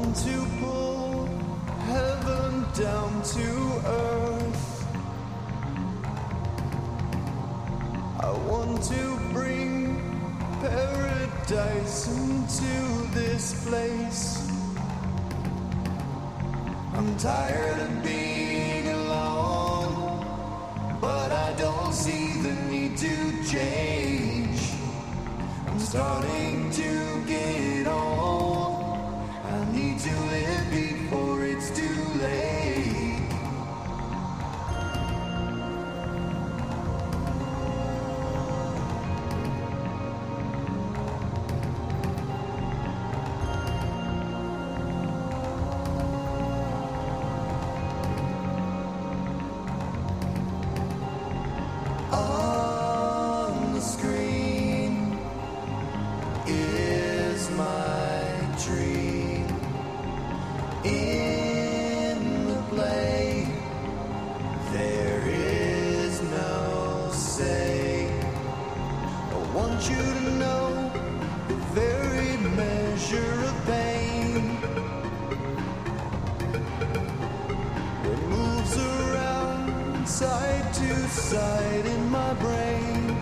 want to pull heaven down to earth. I want to bring paradise into this place. I'm tired of being alone, but I don't see the need to change. I'm starting to get old. I need to live before it's too late. On the screen is my dream. In the play, there is no say. I want you to know the very measure of pain that moves around side to side in my brain.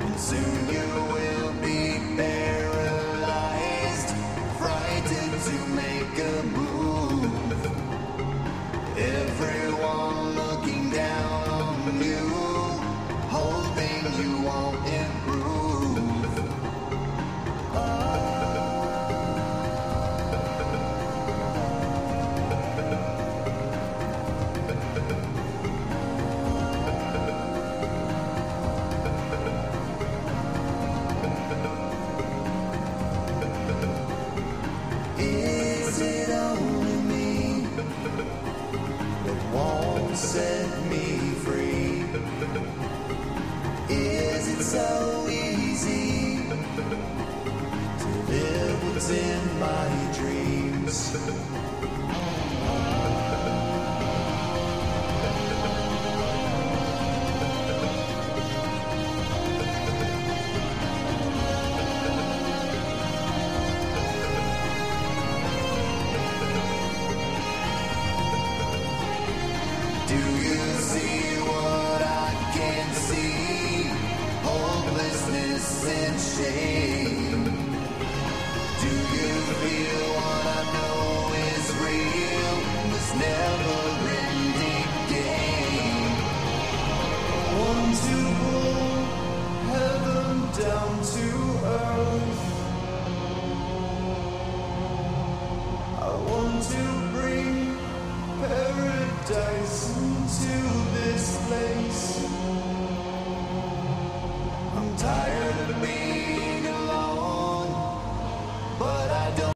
And soon you will be paralyzed, frightened to make a move. Everyone looking down on you, hoping you won't improve. Is it only me that won't set me free? Is it so easy to live what's in my dreams? Do you see what I can see? Hopelessness and shame. Do you feel what I know is real? This never-ending game. I want to